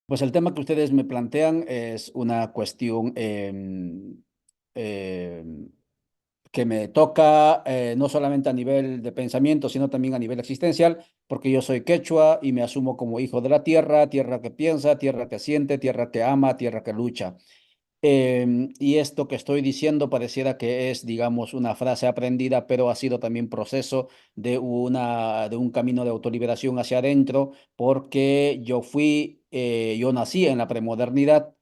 Pues el tema que ustedes me plantean es una cuestión que me toca no solamente a nivel de pensamiento, sino también a nivel existencial, porque yo soy quechua y me asumo como hijo de la tierra, tierra que piensa, tierra que siente, tierra que ama, tierra que lucha. Y esto que estoy diciendo pareciera que es, digamos, una frase aprendida, pero ha sido también proceso de un camino de autoliberación hacia adentro, porque yo nací en la premodernidad.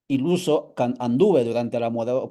Iluso anduve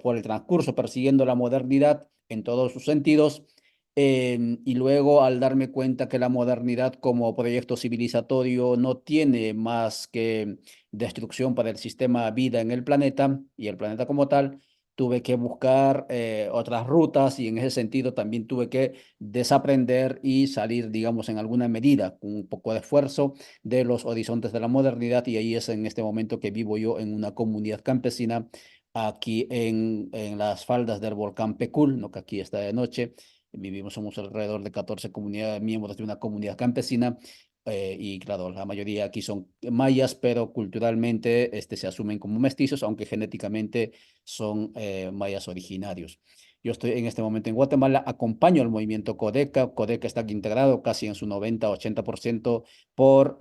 por el transcurso persiguiendo la modernidad en todos sus sentidos, y luego al darme cuenta que la modernidad como proyecto civilizatorio no tiene más que destrucción para el sistema vida en el planeta y el planeta como tal, tuve que buscar otras rutas y en ese sentido también tuve que desaprender y salir, digamos, en alguna medida, con un poco de esfuerzo de los horizontes de la modernidad, y ahí es en este momento que vivo yo en una comunidad campesina aquí en las faldas del volcán Pecul, ¿no? Que aquí está de noche. Vivimos, somos alrededor de 14 comunidades, miembros de una comunidad campesina. Y claro, la mayoría aquí son mayas, pero culturalmente se asumen como mestizos, aunque genéticamente son mayas originarios. Yo estoy en este momento en Guatemala, acompaño al movimiento Codeca. Codeca está integrado casi en su 90-80% por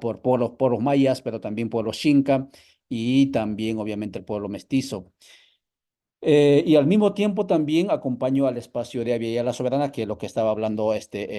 por los mayas, pero también por los xinca y también obviamente el pueblo mestizo. Y al mismo tiempo también acompaño al espacio de Avia la Soberana, que es lo que estaba hablando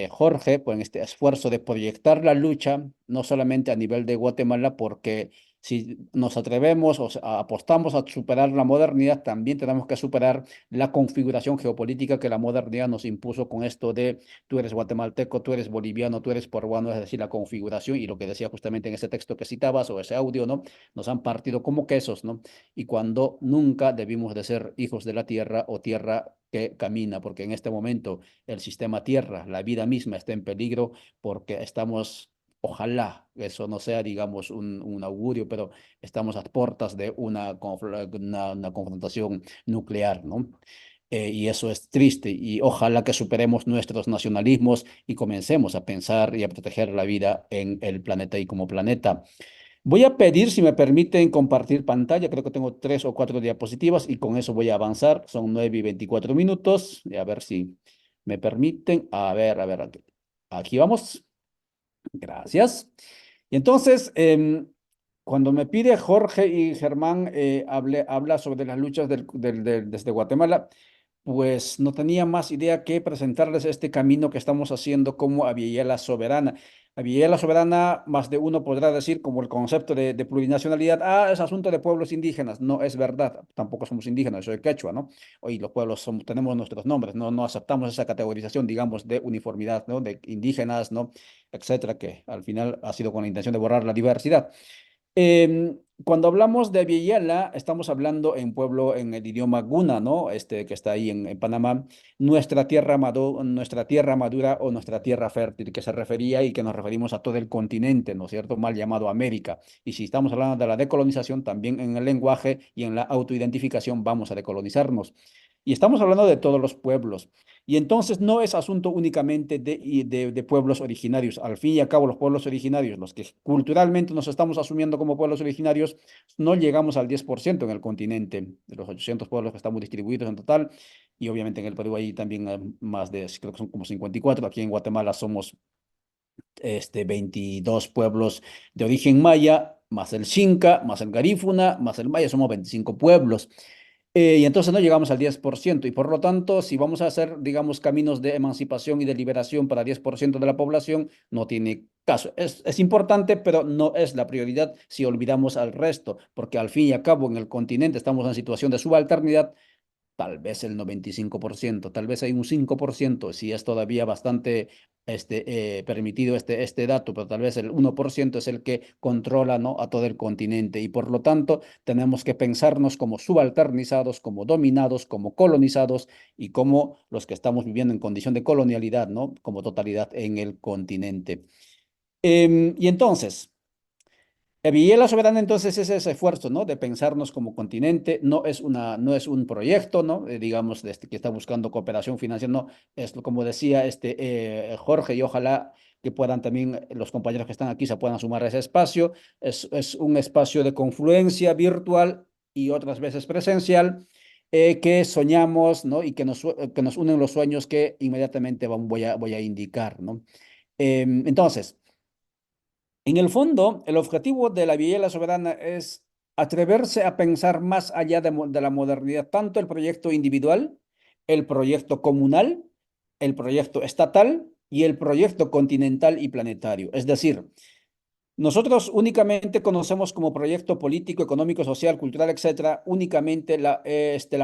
Jorge, pues en este esfuerzo de proyectar la lucha, no solamente a nivel de Guatemala, porque si nos atrevemos apostamos a superar la modernidad, también tenemos que superar la configuración geopolítica que la modernidad nos impuso con esto de tú eres guatemalteco, tú eres boliviano, tú eres peruano, es decir, la configuración y lo que decía justamente en ese texto que citabas o ese audio, ¿no? Nos han partido como quesos, ¿no? Y cuando nunca debimos de ser hijos de la tierra o tierra que camina, porque en este momento el sistema tierra, la vida misma está en peligro porque estamos, ojalá eso no sea, digamos, un augurio, pero estamos a puertas de una confrontación nuclear, ¿no? Y eso es triste y ojalá que superemos nuestros nacionalismos y comencemos a pensar y a proteger la vida en el planeta y como planeta. Voy a pedir si me permiten compartir pantalla. Creo que tengo 3 o 4 diapositivas y con eso voy a avanzar. Son 9:24. Y a ver si me permiten. A ver, aquí vamos. Gracias. Y entonces, cuando me pide Jorge y Germán, habla sobre las luchas desde Guatemala, pues no tenía más idea que presentarles este camino que estamos haciendo como Aviala Soberana. Aviala Soberana, más de uno podrá decir como el concepto de plurinacionalidad, es asunto de pueblos indígenas. No es verdad, tampoco somos indígenas, soy quechua, ¿no? Hoy los pueblos tenemos nuestros nombres, no aceptamos esa categorización, digamos, de uniformidad, ¿no? De indígenas, ¿no? Etcétera, que al final ha sido con la intención de borrar la diversidad. Cuando hablamos de Viella, estamos hablando en pueblo, en el idioma Guna, ¿no? Que está ahí en Panamá, nuestra tierra madura o nuestra tierra fértil, que se refería y que nos referimos a todo el continente, ¿no es cierto? Mal llamado América. Y si estamos hablando de la decolonización, también en el lenguaje y en la autoidentificación vamos a decolonizarnos. Y estamos hablando de todos los pueblos. Y entonces no es asunto únicamente de pueblos originarios. Al fin y al cabo, los pueblos originarios, los que culturalmente nos estamos asumiendo como pueblos originarios, no llegamos al 10% en el continente, de los 800 pueblos que estamos distribuidos en total. Y obviamente en el Perú hay también más de, creo que son como 54. Aquí en Guatemala somos 22 pueblos de origen maya, más el Xinca, más el Garífuna, más el maya, somos 25 pueblos. Y entonces no llegamos al 10%, y por lo tanto, si vamos a hacer, digamos, caminos de emancipación y de liberación para 10% de la población, no tiene caso. Es importante, pero no es la prioridad si olvidamos al resto, porque al fin y al cabo en el continente estamos en situación de subalternidad. Tal vez el 95%, tal vez hay un 5%, si es todavía bastante permitido este dato, pero tal vez el 1% es el que controla, ¿no? A todo el continente, y por lo tanto tenemos que pensarnos como subalternizados, como dominados, como colonizados y como los que estamos viviendo en condición de colonialidad, ¿no? Como totalidad en el continente. Y entonces, Villela Soberana entonces es ese esfuerzo, ¿no? De pensarnos como continente, no es un proyecto, ¿no? Digamos, que está buscando cooperación financiera, no, es como decía Jorge, y ojalá que puedan también los compañeros que están aquí se puedan sumar a ese espacio. Es un espacio de confluencia virtual y otras veces presencial, que soñamos, ¿no? Y que nos unen los sueños que inmediatamente voy a indicar, ¿no? Entonces, en el fondo, el objetivo de la Villela Soberana es atreverse a pensar más allá de la modernidad, tanto el proyecto individual, el proyecto comunal, el proyecto estatal y el proyecto continental y planetario. Es decir, nosotros únicamente conocemos como proyecto político, económico, social, cultural, etcétera, únicamente la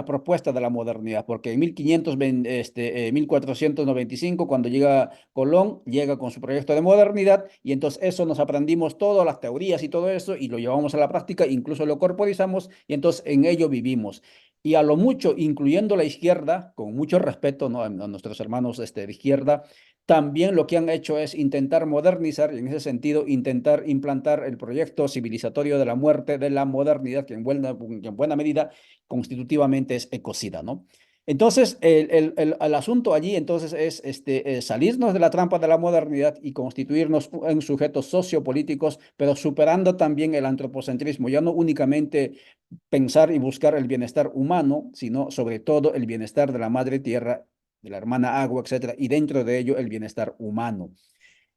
propuesta de la modernidad, porque en 1495, cuando llega Colón, llega con su proyecto de modernidad, y entonces eso nos aprendimos todas las teorías y todo eso, y lo llevamos a la práctica, incluso lo corporizamos, y entonces en ello vivimos. Y a lo mucho, incluyendo la izquierda, con mucho respeto, ¿no? A nuestros hermanos de izquierda, también lo que han hecho es intentar modernizar y en ese sentido intentar implantar el proyecto civilizatorio de la muerte de la modernidad, que en buena medida constitutivamente es ecocida, ¿no? Entonces, el asunto allí entonces es salirnos de la trampa de la modernidad y constituirnos en sujetos sociopolíticos, pero superando también el antropocentrismo, ya no únicamente pensar y buscar el bienestar humano, sino sobre todo el bienestar de la madre tierra, de la hermana agua, etcétera, y dentro de ello el bienestar humano.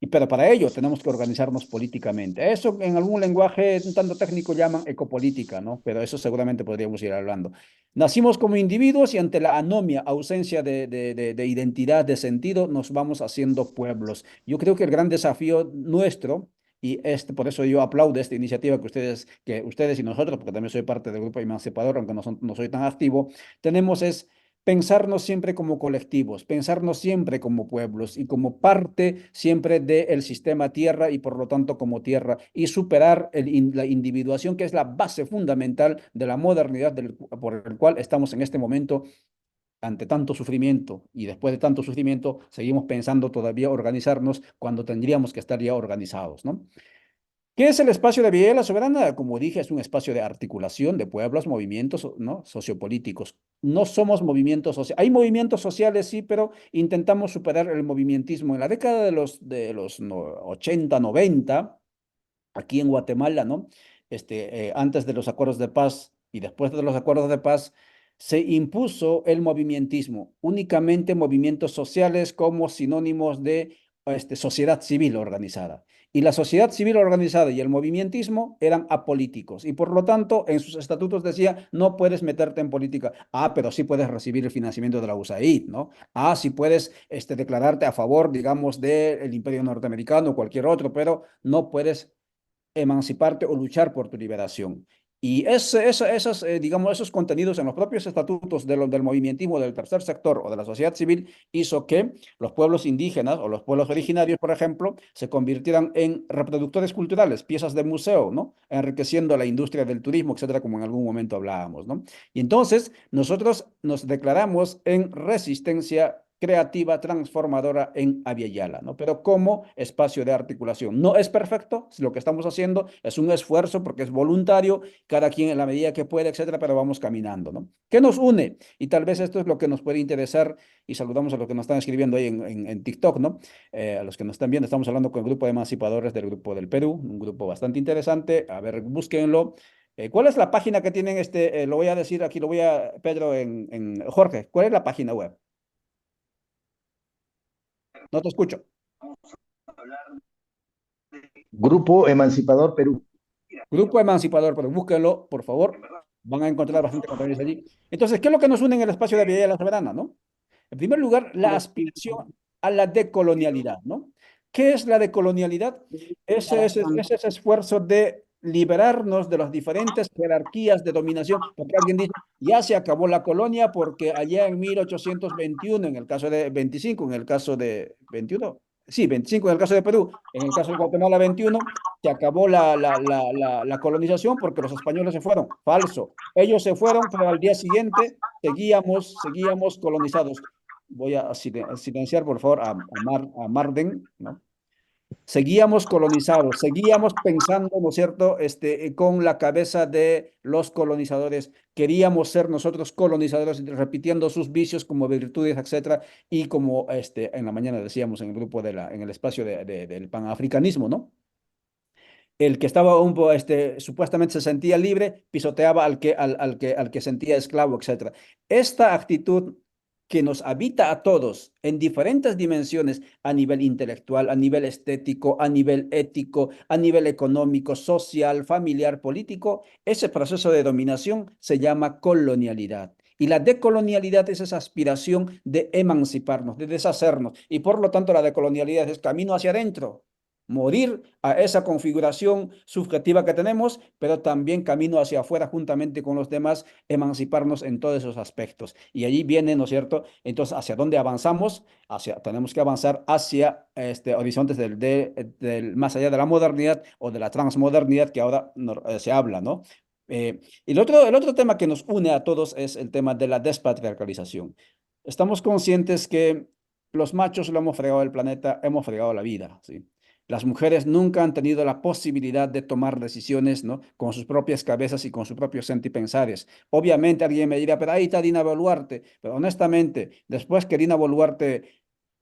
Pero para ello tenemos que organizarnos políticamente. Eso en algún lenguaje un tanto técnico llaman ecopolítica, ¿no? Pero eso seguramente podríamos ir hablando. Nacimos como individuos y ante la anomia, ausencia de identidad, de sentido, nos vamos haciendo pueblos. Yo creo que el gran desafío nuestro, y por eso yo aplaudo esta iniciativa que ustedes y nosotros, porque también soy parte del grupo emancipador, aunque no soy tan activo, tenemos es pensarnos siempre como colectivos, pensarnos siempre como pueblos y como parte siempre del sistema tierra y por lo tanto como tierra y superar la individuación que es la base fundamental de la modernidad por el cual estamos en este momento ante tanto sufrimiento y después de tanto sufrimiento seguimos pensando todavía organizarnos cuando tendríamos que estar ya organizados, ¿no? ¿Qué es el espacio de Villela Soberana? Como dije, es un espacio de articulación de pueblos, movimientos, ¿no? Sociopolíticos. No somos movimientos sociales. Hay movimientos sociales, sí, pero intentamos superar el movimentismo. En la década de los 80, 90, aquí en Guatemala, ¿no? Antes de los acuerdos de paz y después de los acuerdos de paz, se impuso el movimentismo, únicamente movimientos sociales como sinónimos de sociedad civil organizada. Y la sociedad civil organizada y el movimentismo eran apolíticos y por lo tanto en sus estatutos decía no puedes meterte en política. Ah, pero sí puedes recibir el financiamiento de la USAID, ¿no? Ah, sí puedes declararte a favor, digamos, del Imperio Norteamericano o cualquier otro, pero no puedes emanciparte o luchar por tu liberación. Y digamos, esos contenidos en los propios estatutos del movimientismo del tercer sector o de la sociedad civil hizo que los pueblos indígenas o los pueblos originarios, por ejemplo, se convirtieran en reproductores culturales, piezas de museo, ¿no? Enriqueciendo la industria del turismo, etcétera, como en algún momento hablábamos, ¿no? Y entonces nosotros nos declaramos en resistencia creativa, transformadora en Abya, ¿no? Pero como espacio de articulación. No es perfecto, lo que estamos haciendo es un esfuerzo porque es voluntario, cada quien en la medida que puede, etcétera, pero vamos caminando, ¿no? ¿Qué nos une? Y tal vez esto es lo que nos puede interesar y saludamos a los que nos están escribiendo ahí en TikTok, ¿no? A los que nos están viendo, estamos hablando con el grupo de emancipadores del Grupo del Perú, un grupo bastante interesante. A ver, búsquenlo. ¿Cuál es la página que tienen lo voy a decir aquí, Pedro, Jorge, ¿cuál es la página web? No te escucho. Grupo Emancipador Perú. Grupo Emancipador, pero búsquenlo, por favor. Van a encontrar bastante contenido allí. Entonces, ¿qué es lo que nos une en el espacio de Villa la Soberana, no? En primer lugar, la aspiración a la decolonialidad, ¿no? ¿Qué es la decolonialidad? Ese esfuerzo de liberarnos de las diferentes jerarquías de dominación, porque alguien dice, ya se acabó la colonia porque allá en 1821, en el caso de 25, en el caso de 21, sí, 25 en el caso de Perú, en el caso de Guatemala 21, se acabó la colonización porque los españoles se fueron. Falso. Ellos se fueron, pero al día siguiente seguíamos colonizados. Voy a silenciar, por favor, a Marden, ¿no? Seguíamos colonizados, seguíamos pensando, ¿no es cierto?, con la cabeza de los colonizadores. Queríamos ser nosotros colonizadores, repitiendo sus vicios como virtudes, etcétera, y como en la mañana decíamos en el grupo en el espacio del panafricanismo, ¿no? El que estaba supuestamente se sentía libre, pisoteaba al que sentía esclavo, etcétera. Esta actitud que nos habita a todos en diferentes dimensiones, a nivel intelectual, a nivel estético, a nivel ético, a nivel económico, social, familiar, político, ese proceso de dominación se llama colonialidad. Y la decolonialidad es esa aspiración de emanciparnos, de deshacernos. Y por lo tanto la decolonialidad es camino hacia adentro, morir a esa configuración subjetiva que tenemos, pero también camino hacia afuera juntamente con los demás, emanciparnos en todos esos aspectos. Y allí viene, ¿no es cierto? Entonces, ¿hacia dónde avanzamos? Tenemos que avanzar hacia horizontes más allá de la modernidad o de la transmodernidad que ahora se habla, ¿no? Y el otro tema que nos une a todos es el tema de la despatriarcalización. Estamos conscientes que los machos lo hemos fregado el planeta, hemos fregado la vida, ¿sí? Las mujeres nunca han tenido la posibilidad de tomar decisiones, ¿no?, con sus propias cabezas y con sus propios sentipensares. Obviamente alguien me dirá, pero ahí está Dina Boluarte. Pero honestamente, después que Dina Boluarte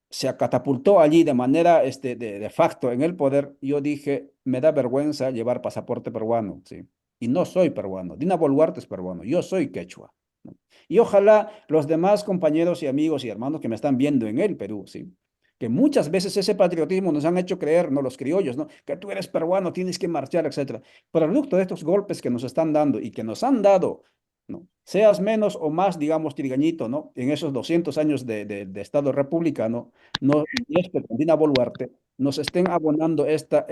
se catapultó allí de manera de facto en el poder, yo dije, me da vergüenza llevar pasaporte peruano, ¿sí? Y no soy peruano. Dina Boluarte es peruano. Yo soy quechua, ¿no? Y ojalá los demás compañeros y amigos y hermanos que me están viendo en el Perú, ¿sí?, que muchas veces ese patriotismo nos han hecho creer, no los criollos, ¿no?, que tú eres peruano, tienes que marchar, etcétera. Producto de estos golpes que nos están dando y que nos han dado, ¿no?, seas menos o más, digamos, trigueñito, ¿no?, en esos 200 años de Estado republicano, no, y esto con Dina Boluarte, nos estén abonando esta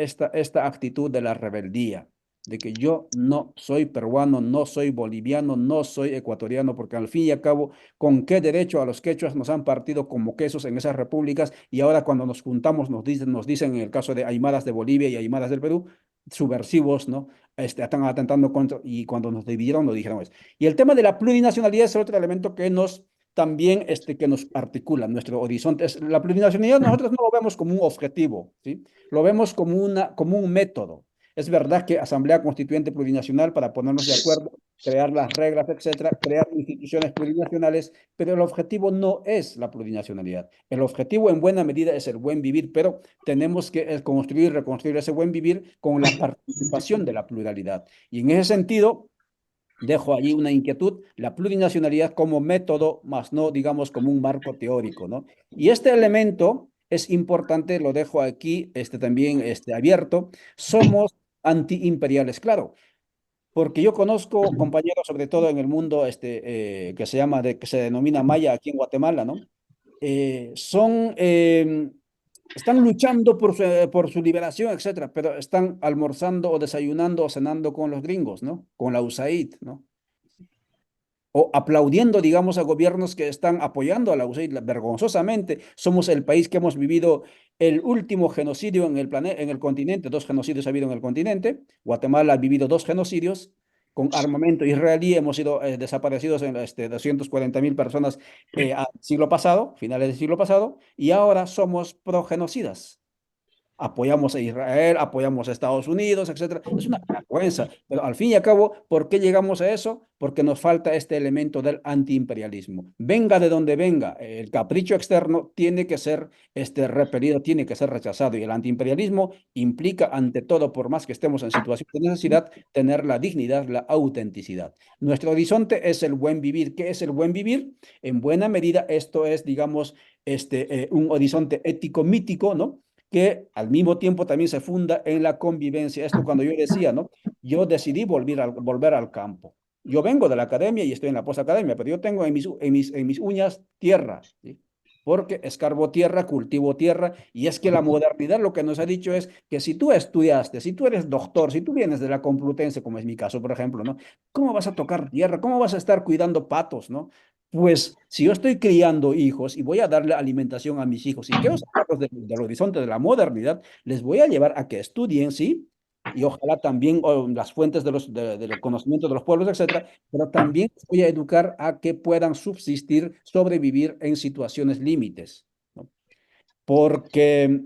actitud de la rebeldía, de que yo no soy peruano, no soy boliviano, no soy ecuatoriano, porque al fin y al cabo, ¿con qué derecho a los quechuas nos han partido como quesos en esas repúblicas? Y ahora cuando nos juntamos nos dicen en el caso de aymaras de Bolivia y aymaras del Perú, subversivos, ¿no? Están atentando contra, y cuando nos dividieron, nos dijeron eso. Y el tema de la plurinacionalidad es el otro elemento que nos también que nos articula nuestro horizonte. La plurinacionalidad nosotros no lo vemos como un objetivo, ¿sí? Lo vemos como un método. Es verdad que Asamblea Constituyente Plurinacional para ponernos de acuerdo, crear las reglas, etcétera, crear instituciones plurinacionales, pero el objetivo no es la plurinacionalidad. El objetivo en buena medida es el buen vivir, pero tenemos que construir y reconstruir ese buen vivir con la participación de la pluralidad. Y en ese sentido, dejo allí una inquietud, la plurinacionalidad como método, más no, digamos, como un marco teórico, ¿no? Y este elemento es importante, lo dejo aquí también abierto. Somos antiimperiales, claro, porque yo conozco compañeros, sobre todo en el mundo que se denomina Maya aquí en Guatemala, ¿no? Están luchando por su liberación, etcétera, pero están almorzando o desayunando o cenando con los gringos, ¿no? Con la USAID, ¿no? O aplaudiendo, digamos, a gobiernos que están apoyando a la USAID vergonzosamente. Somos el país que hemos vivido el último genocidio en el continente. 2 genocidios ha habido en el continente. Guatemala ha vivido 2 genocidios con armamento israelí. Hemos sido desaparecidos en 240.000 personas siglo pasado, finales del siglo pasado, y ahora somos progenocidas. Apoyamos a Israel, apoyamos a Estados Unidos, etcétera. Es una vergüenza, pero al fin y al cabo, ¿por qué llegamos a eso? Porque nos falta este elemento del antiimperialismo. Venga de donde venga, el capricho externo tiene que ser repelido, tiene que ser rechazado. Y el antiimperialismo implica, ante todo, por más que estemos en situación de necesidad, tener la dignidad, la autenticidad. Nuestro horizonte es el buen vivir. ¿Qué es el buen vivir? En buena medida, esto es, digamos, un horizonte ético mítico, ¿no?, que al mismo tiempo también se funda en la convivencia. Esto cuando yo decía, ¿no? Yo decidí volver al campo. Yo vengo de la academia y estoy en la posacademia, pero yo tengo en mis uñas tierra, ¿sí? Porque escarbo tierra, cultivo tierra, y es que la modernidad lo que nos ha dicho es que si tú estudiaste, si tú eres doctor, si tú vienes de la Complutense, como es mi caso, por ejemplo, ¿no? ¿Cómo vas a tocar tierra? ¿Cómo vas a estar cuidando patos, ¿no? Pues si yo estoy criando hijos y voy a darle alimentación a mis hijos y quiero sacarlos del horizonte de la modernidad, les voy a llevar a que estudien, ¿sí? Y ojalá también las fuentes del conocimiento de los pueblos, etcétera, pero también les voy a educar a que puedan subsistir, sobrevivir en situaciones límites, ¿no? Porque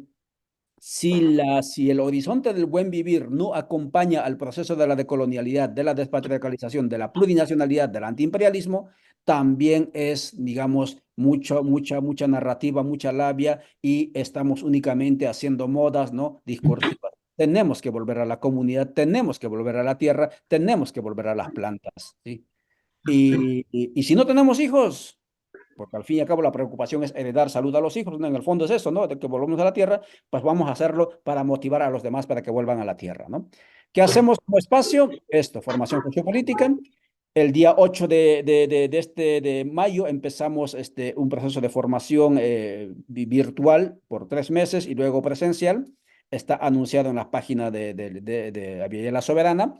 Si el horizonte del buen vivir no acompaña al proceso de la decolonialidad, de la despatriarcalización, de la plurinacionalidad, del antiimperialismo, también es, digamos, mucha narrativa, mucha labia y estamos únicamente haciendo modas, ¿no? Discursivas. Tenemos que volver a la comunidad, tenemos que volver a la tierra, tenemos que volver a las plantas, ¿sí? Y si no tenemos hijos, porque al fin y al cabo la preocupación es heredar salud a los hijos, ¿no? En el fondo es eso, ¿no? De que volvamos a la tierra, pues vamos a hacerlo para motivar a los demás para que vuelvan a la tierra, ¿no? ¿Qué hacemos como espacio? Esto, formación sociopolítica. El día 8 de mayo empezamos un proceso de formación virtual por 3 meses y luego presencial. Está anunciado en la página de Aviala La Soberana.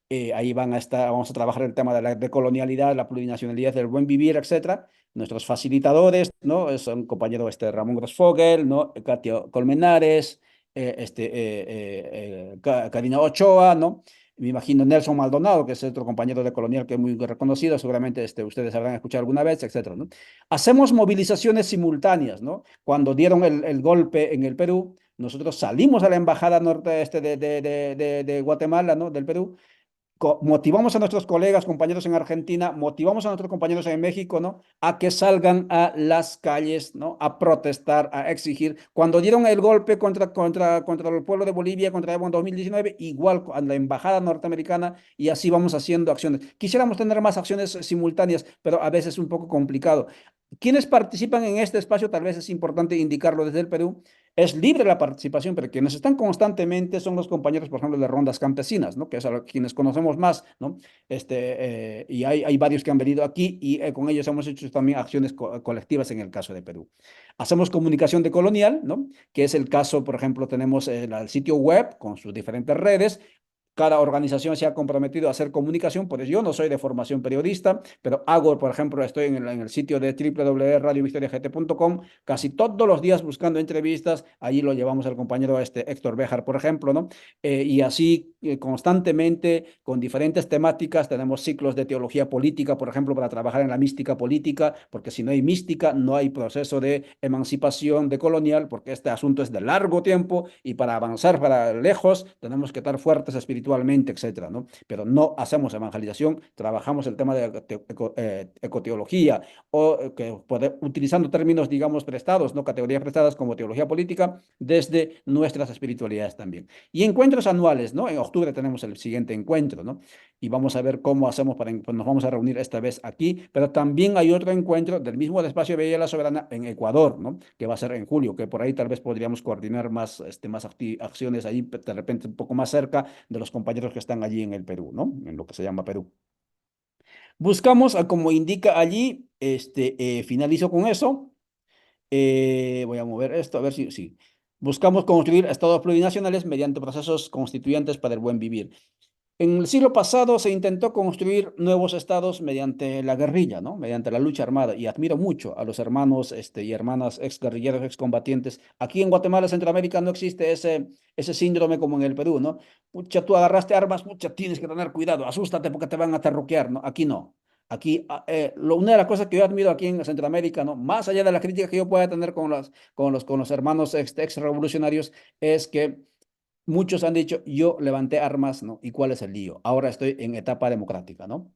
Ahí vamos a trabajar el tema de la decolonialidad, la plurinacionalidad, del buen vivir, etcétera. Nuestros facilitadores, ¿no? Son compañero Ramón Grossfogel, ¿no? Katia Colmenares, Karina Ochoa, ¿no? Me imagino Nelson Maldonado, que es otro compañero de Colonial que es muy reconocido, seguramente ustedes habrán escuchado alguna vez, etcétera, ¿no? Hacemos movilizaciones simultáneas, ¿no? Cuando dieron el golpe en el Perú, nosotros salimos a la embajada norte de Guatemala, ¿no? Del Perú, motivamos a nuestros colegas, compañeros en Argentina, motivamos a nuestros compañeros en México, ¿no? A que salgan a las calles, ¿no? A protestar, a exigir. Cuando dieron el golpe contra el pueblo de Bolivia, contra Evo en 2019, igual a la embajada norteamericana, y así vamos haciendo acciones. Quisiéramos tener más acciones simultáneas, pero a veces es un poco complicado. Quienes participan en este espacio, tal vez es importante indicarlo desde el Perú, es libre la participación, pero quienes están constantemente son los compañeros, por ejemplo, de rondas campesinas, ¿no? Que es a quienes conocemos más, ¿no? Y hay varios que han venido aquí y con ellos hemos hecho también acciones colectivas en el caso de Perú. Hacemos comunicación decolonial, ¿no? Que es el caso, por ejemplo, tenemos el sitio web con sus diferentes redes. Cada organización se ha comprometido a hacer comunicación, por eso yo no soy de formación periodista, pero hago, por ejemplo, estoy en el sitio de www.radiovictoriagt.com casi todos los días buscando entrevistas, allí lo llevamos al compañero Héctor Béjar, por ejemplo, ¿no? Y así constantemente, con diferentes temáticas, tenemos ciclos de teología política, por ejemplo, para trabajar en la mística política, porque si no hay mística, no hay proceso de emancipación decolonial, porque este asunto es de largo tiempo y para avanzar para lejos tenemos que estar fuertes espiritualmente, etcétera, ¿no? Pero no hacemos evangelización, trabajamos el tema de ecoteología o utilizando términos, digamos, prestados, no categorías prestadas como teología política, desde nuestras espiritualidades también. Y encuentros anuales, ¿no? En octubre tenemos el siguiente encuentro, ¿no? Y vamos a ver cómo hacemos pues nos vamos a reunir esta vez aquí, pero también hay otro encuentro del mismo espacio de Bella la Soberana en Ecuador, ¿no? Que va a ser en julio, que por ahí tal vez podríamos coordinar más acciones ahí, de repente un poco más cerca de los compañeros que están allí en el Perú, ¿no? En lo que se llama Perú. Buscamos, como indica allí, finalizo con eso. Voy a mover esto, a ver si. Buscamos construir estados plurinacionales mediante procesos constituyentes para el buen vivir. En el siglo pasado se intentó construir nuevos estados mediante la guerrilla, ¿no? Mediante la lucha armada. Y admiro mucho a los hermanos y hermanas exguerrilleros, excombatientes. Aquí en Guatemala, Centroamérica, no existe ese síndrome como en el Perú, ¿no? Pucha, tú agarraste armas, pucha, tienes que tener cuidado, asústate porque te van a terruquear, ¿no? Aquí no. Aquí, una de las cosas que yo admiro aquí en Centroamérica, ¿no? Más allá de la crítica que yo pueda tener con los hermanos ex-revolucionarios, es que muchos han dicho, yo levanté armas, ¿no? ¿Y cuál es el lío? Ahora estoy en etapa democrática, ¿no?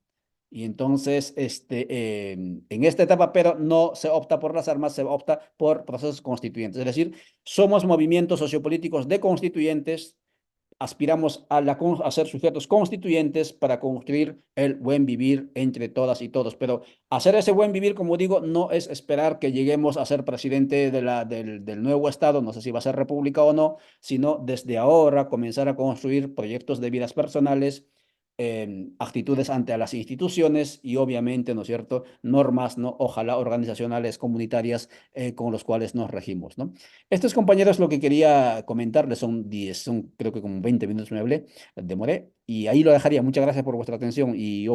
Y entonces, en esta etapa, pero no se opta por las armas, se opta por procesos constituyentes. Es decir, somos movimientos sociopolíticos de constituyentes, aspiramos a ser sujetos constituyentes para construir el buen vivir entre todas y todos. Pero hacer ese buen vivir, como digo, no es esperar que lleguemos a ser presidente del nuevo Estado, no sé si va a ser república o no, sino desde ahora comenzar a construir proyectos de vidas personales, actitudes ante las instituciones y obviamente, ¿no es cierto?, normas, ¿no? Ojalá organizacionales, comunitarias, con los cuales nos regimos, ¿no? Estos compañeros lo que quería comentarles son 10, creo que como 20 minutos me hablé, demoré, y ahí lo dejaría. Muchas gracias por vuestra atención y yo